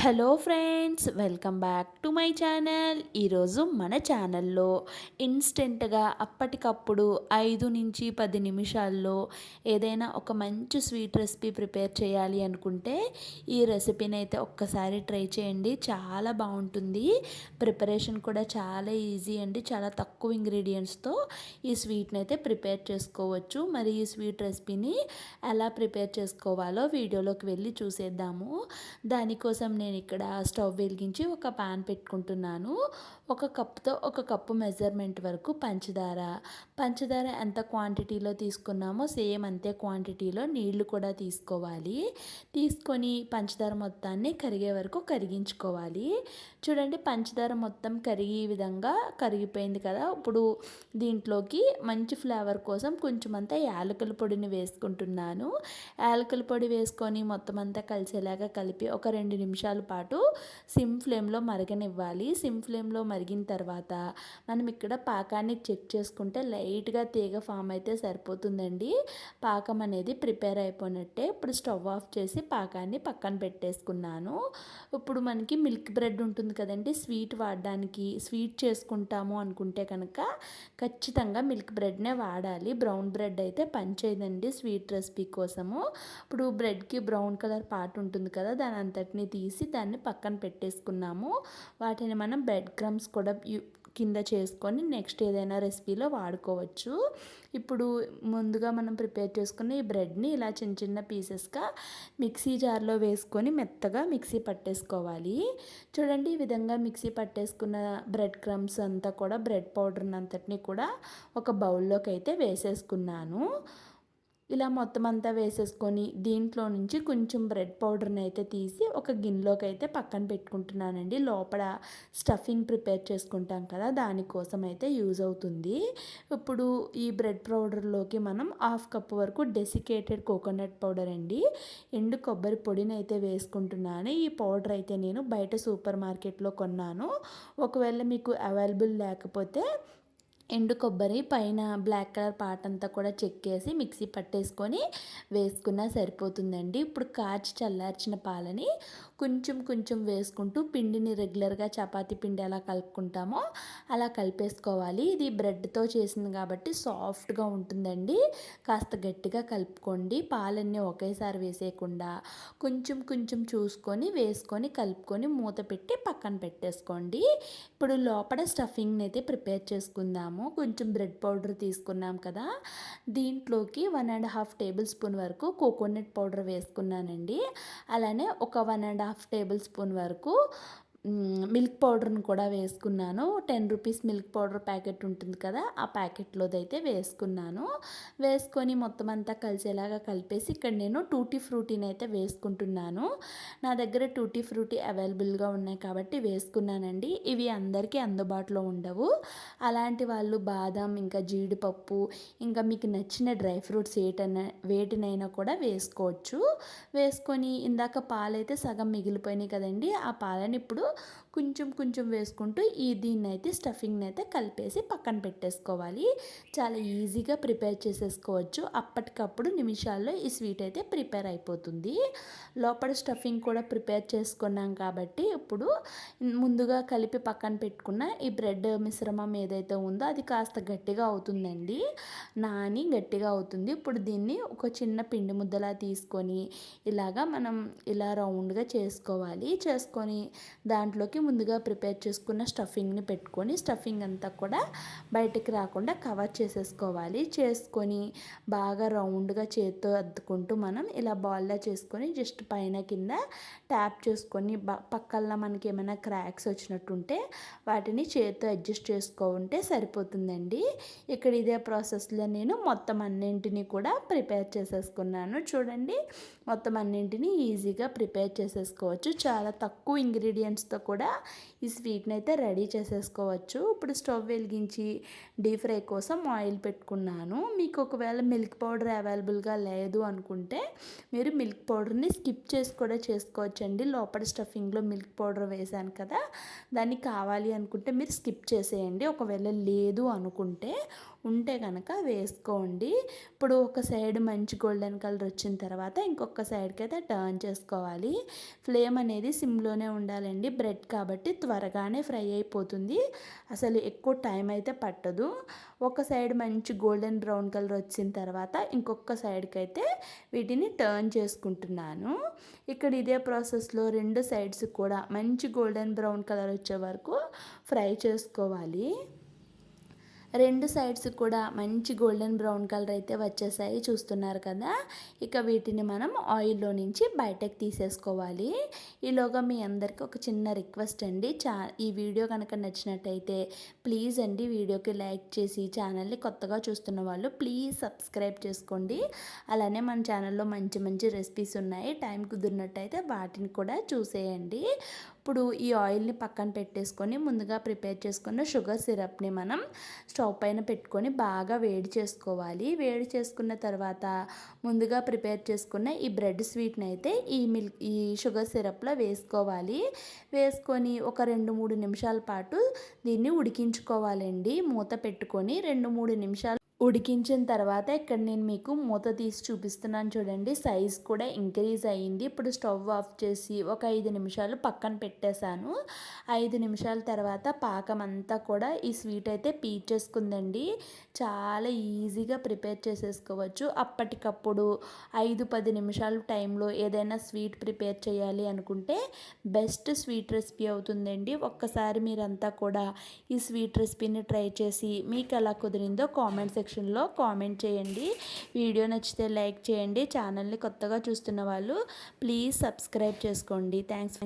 Hello friends, welcome back to my channel. ఈరోజు మన ఛానల్లో ఇన్స్టెంట్గా అప్పటికప్పుడు 5 నుంచి 10 నిమిషాల్లో ఏదైనా ఒక మంచి స్వీట్ రెసిపీ ప్రిపేర్ చేయాలి అనుకుంటే ఈ రెసిపీని అయితే ఒక్కసారి ట్రై చేయండి. చాలా బాగుంటుంది. ప్రిపరేషన్ కూడా చాలా ఈజీ అండి. చాలా తక్కువ ఇంగ్రీడియంట్స్తో ఈ స్వీట్ని అయితే ప్రిపేర్ చేసుకోవచ్చు. మరి ఈ స్వీట్ రెసిపీని ఎలా ప్రిపేర్ చేసుకోవాలో వీడియోలోకి వెళ్ళి చూసేద్దాము. దానికోసం నేను ఇక్కడ స్టవ్ వెలిగించి ఒక పాన్ పెట్టుకుంటున్నాను. ఒక కప్తో ఒక కప్పు మెజర్మెంట్ వరకు పంచదార ఎంత క్వాంటిటీలో తీసుకున్నామో సేమ్ అంతే క్వాంటిటీలో నీళ్లు కూడా తీసుకోవాలి. తీసుకొని పంచదార మొత్తాన్ని కరిగే వరకు కరిగించుకోవాలి. చూడండి, పంచదార మొత్తం కరిగి ఈ విధంగా కరిగిపోయింది కదా. ఇప్పుడు దీంట్లోకి మంచి ఫ్లేవర్ కోసం కొంచెం అంతా యాలకుల పొడిని వేసుకుంటున్నాను. యాలకుల పొడి వేసుకొని మొత్తం అంతా కలిసేలాగా కలిపి ఒక 2 నిమిషాల పాటు సిమ్ ఫ్లేమ్లో మరగనివ్వాలి. సిమ్ ఫ్లేమ్లో మరిగిన తర్వాత మనం ఇక్కడ పాకాన్ని చెక్ చేసుకుంటే లైట్గా తీగ ఫామ్ అయితే సరిపోతుందండి. పాకం అనేది ప్రిపేర్ అయిపోయినట్టే. ఇప్పుడు స్టవ్ ఆఫ్ చేసి పాకాన్ని పక్కన పెట్టేసుకున్నాను. ఇప్పుడు మనకి మిల్క్ బ్రెడ్ ఉంటుంది కదండి, స్వీట్ వాడడానికి, స్వీట్ చేసుకుంటాము అనుకుంటే కనుక ఖచ్చితంగా మిల్క్ బ్రెడ్నే వాడాలి. బ్రౌన్ బ్రెడ్ అయితే పనిచేయదండి స్వీట్ రెసిపీ కోసము. ఇప్పుడు బ్రెడ్కి బ్రౌన్ కలర్ పార్ట్ ఉంటుంది కదా, దాని అంతటిని తీసి దాన్ని పక్కన పెట్టేసుకున్నాము. వాటిని మనం బ్రెడ్ క్రమ్స్ కూడా కింద చేసుకొని నెక్స్ట్ ఏదైనా రెసిపీలో వాడుకోవచ్చు. ఇప్పుడు ముందుగా మనం ప్రిపేర్ చేసుకున్న ఈ బ్రెడ్ని ఇలా చిన్న చిన్న పీసెస్గా మిక్సీ జార్లో వేసుకొని మెత్తగా మిక్సీ పట్టేసుకోవాలి. చూడండి, ఈ విధంగా మిక్సీ పట్టేసుకున్న బ్రెడ్ క్రమ్స్ అంతా కూడా, బ్రెడ్ పౌడర్ని అంతటిని కూడా ఒక బౌల్లోకి అయితే వేసేసుకున్నాను. ఇలా మొత్తం అంతా వేసేసుకొని దీంట్లో నుంచి కొంచెం బ్రెడ్ పౌడర్ని అయితే తీసి ఒక గిన్నెలోకి అయితే పక్కన పెట్టుకుంటున్నానండి. లోపల స్టఫింగ్ ప్రిపేర్ చేసుకుంటాం కదా, దానికోసం అయితే యూజ్ అవుతుంది. ఇప్పుడు ఈ బ్రెడ్ పౌడర్లోకి మనం 1/2 కప్ వరకు డెసికేటెడ్ కోకోనట్ పౌడర్ అండి, ఎండు కొబ్బరి పొడిని అయితే వేసుకుంటున్నాను. ఈ పౌడర్ అయితే నేను బయట సూపర్ మార్కెట్లో కొన్నాను. ఒకవేళ మీకు అవైలబుల్ లేకపోతే ఎండు కొబ్బరి పైన బ్లాక్ కలర్ పార్ట్ అంతా కూడా చెక్కేసి మిక్సీ పట్టేసుకొని వేసుకున్నా సరిపోతుందండి. ఇప్పుడు కాచి చల్లార్చిన పాలని కొంచెం కొంచెం వేసుకుంటూ పిండిని రెగ్యులర్గా చపాతీ పిండి ఎలా కలుపుకుంటామో అలా కలిపేసుకోవాలి. ఇది బ్రెడ్తో చేసింది కాబట్టి సాఫ్ట్గా ఉంటుందండి. కాస్త గట్టిగా కలుపుకోండి. పాలన్నీ ఒకేసారి వేసేయకుండా కొంచెం కొంచెం చూసుకొని వేసుకొని కలుపుకొని మూత పెట్టి పక్కన పెట్టేసుకోండి. ఇప్పుడు లోపల స్టఫింగ్ని అయితే ప్రిపేర్ చేసుకుందాము. కొంచెం బ్రెడ్ పౌడర్ తీసుకున్నాం కదా, దీంట్లోకి 1.5 టేబుల్ స్పూన్ వరకు కోకోనట్ పౌడర్ వేసుకున్నానండి. అలానే ఒక 1.5 టేబుల్ స్పూన్ వరకు మిల్క్ పౌడర్ని కూడా వేసుకున్నాను. 10 రూపీస్ మిల్క్ పౌడర్ ప్యాకెట్ ఉంటుంది కదా, ఆ ప్యాకెట్లోదైతే వేసుకున్నాను. వేసుకొని మొత్తం అంతా కలిసేలాగా కలిపేసి ఇక్కడ నేను టూటీ ఫ్రూటీని అయితే వేసుకుంటున్నాను. నా దగ్గర టూటీ ఫ్రూటీ అవైలబుల్గా ఉన్నాయి కాబట్టి వేసుకున్నానండి. ఇవి అందరికీ అందుబాటులో ఉండవు. అలాంటి వాళ్ళు బాదం, ఇంకా జీడిపప్పు, ఇంకా మీకు నచ్చిన డ్రై ఫ్రూట్స్ వేటినైనా కూడా వేసుకోవచ్చు. వేసుకొని ఇందాక పాలైతే సగం మిగిలిపోయినాయి కదండి, ఆ పాలని ఇప్పుడు కొంచెం కొంచెం వేసుకుంటూ దీన్ని అయితే స్టఫింగ్ని అయితే కలిపేసి పక్కన పెట్టేసుకోవాలి. చాలా ఈజీగా ప్రిపేర్ చేసేసుకోవచ్చు. అప్పటికప్పుడు నిమిషాల్లో ఈ స్వీట్ అయితే ప్రిపేర్ అయిపోతుంది. లోపల స్టఫింగ్ కూడా ప్రిపేర్ చేసుకున్నాం కాబట్టి ఇప్పుడు ముందుగా కలిపి పక్కన పెట్టుకున్న ఈ బ్రెడ్ మిశ్రమం ఏదైతే ఉందో అది కాస్త గట్టిగా అవుతుందండి, నాని గట్టిగా అవుతుంది. ఇప్పుడు దీన్ని ఒక చిన్న పిండి ముద్దలా తీసుకొని ఇలాగా మనం ఇలా రౌండ్గా చేసుకొని దాంట్లోకి ముందుగా ప్రిపేర్ చేసుకున్న స్టఫింగ్ని పెట్టుకొని స్టఫింగ్ అంతా కూడా బయటికి రాకుండా కవర్ చేసేసుకోవాలి. చేసుకొని బాగా రౌండ్గా చేత్తో అద్దుకుంటూ మనం ఇలా బాల్లా చేసుకొని జస్ట్ పైన కింద ట్యాప్ చేసుకొని పక్కన మనకి ఏమైనా క్రాక్స్ వచ్చినట్టుంటే వాటిని చేత్తో అడ్జస్ట్ చేసుకుంటే సరిపోతుందండి. ఇక్కడ ఇదే ప్రాసెస్లో నేను మొత్తం అన్నింటినీ కూడా ప్రిపేర్ చేసేసుకున్నాను. చూడండి, మొత్తం అన్నింటినీ ఈజీగా ప్రిపేర్ చేసేసుకోవచ్చు. చాలా తక్కువ ఇంగ్రీడియంట్స్తో కూడా ఈ స్వీట్ని అయితే రెడీ చేసేసుకోవచ్చు. ఇప్పుడు స్టవ్ వెలిగించి డీప్ ఫ్రై కోసం ఆయిల్ పెట్టుకున్నాను. మీకు ఒకవేళ మిల్క్ పౌడర్ అవైలబుల్గా లేదు అనుకుంటే మీరు మిల్క్ పౌడర్ని స్కిప్ చేసి కూడా చేసుకోవచ్చండి. లోపల స్టఫింగ్లో మిల్క్ పౌడర్ వేసాను కదా, దాన్ని కావాలి అనుకుంటే మీరు స్కిప్ చేసేయండి. ఒకవేళ లేదు అనుకుంటే ఉంటే కనుక వేసుకోండి. ఇప్పుడు ఒక సైడ్ మంచి గోల్డెన్ కలర్ వచ్చిన తర్వాత ఇంకొక సైడ్కి అయితే టర్న్ చేసుకోవాలి. ఫ్లేమ్ అనేది సిమ్లోనే ఉండాలండి. బ్రెడ్ కాబట్టి త్వరగానే ఫ్రై అయిపోతుంది, అసలు ఎక్కువ టైం అయితే పట్టదు. ఒక సైడ్ మంచి గోల్డెన్ బ్రౌన్ కలర్ వచ్చిన తర్వాత ఇంకొక సైడ్కి అయితే వీటిని టర్న్ చేసుకుంటున్నాను. ఇక్కడ ఇదే ప్రాసెస్లో రెండు సైడ్స్ కూడా మంచి గోల్డెన్ బ్రౌన్ కలర్ వచ్చే వరకు ఫ్రై చేసుకోవాలి. రెండు సైడ్స్ కూడా మంచి గోల్డెన్ బ్రౌన్ కలర్ అయితే వచ్చేసాయి, చూస్తున్నారు కదా. ఇక వీటిని మనం ఆయిల్లో నుంచి బయటకు తీసేసుకోవాలి. ఈలోగా మీ అందరికీ ఒక చిన్న రిక్వెస్ట్ అండి, ఈ వీడియో కనుక నచ్చినట్టయితే ప్లీజ్ అండి వీడియోకి లైక్ చేసి ఛానల్ని కొత్తగా చూస్తున్న వాళ్ళు ప్లీజ్ సబ్స్క్రైబ్ చేసుకోండి. అలానే మన ఛానల్లో మంచి మంచి రెసిపీస్ ఉన్నాయి, టైం కుదిరినట్టయితే వాటిని కూడా చూసేయండి. ఇప్పుడు ఈ ఆయిల్ని పక్కన పెట్టేసుకొని ముందుగా ప్రిపేర్ చేసుకున్న షుగర్ సిరప్ని మనం స్టవ్ పైన పెట్టుకొని బాగా వేడి చేసుకోవాలి. వేడి చేసుకున్న తర్వాత ముందుగా ప్రిపేర్ చేసుకున్న ఈ బ్రెడ్ స్వీట్ని అయితే ఈ షుగర్ సిరప్లో వేసుకోవాలి. వేసుకొని ఒక 2-3 నిమిషాల పాటు దీన్ని ఉడికించుకోవాలండి. మూత పెట్టుకొని 2-3 నిమిషాలు ఉడికించిన తర్వాత ఇక్కడ నేను మీకు మూత తీసి చూపిస్తున్నాను చూడండి, సైజ్ కూడా ఇంక్రీజ్ అయ్యింది. ఇప్పుడు స్టవ్ ఆఫ్ చేసి ఒక 5 నిమిషాలు పక్కన పెట్టేశాను. 5 నిమిషాల తర్వాత పాకం అంతా కూడా ఈ స్వీట్ అయితే పీల్చేసుకుందండి. చాలా ఈజీగా ప్రిపేర్ చేసేసుకోవచ్చు. అప్పటికప్పుడు 5-10 నిమిషాల టైంలో ఏదైనా స్వీట్ ప్రిపేర్ చేయాలి అనుకుంటే బెస్ట్ స్వీట్ రెసిపీ అవుతుందండి. ఒక్కసారి మీరంతా కూడా ఈ స్వీట్ రెసిపీని ట్రై చేసి మీకు ఎలా కుదిరిందో కామెంట్ సెక్షన్లో కామెంట్ చేయండి. వీడియో నచ్చితే లైక్ చేయండి. ఛానల్ని కొత్తగా చూస్తున్న వాళ్ళు ప్లీజ్ సబ్స్క్రైబ్ చేసుకోండి. థ్యాంక్స్.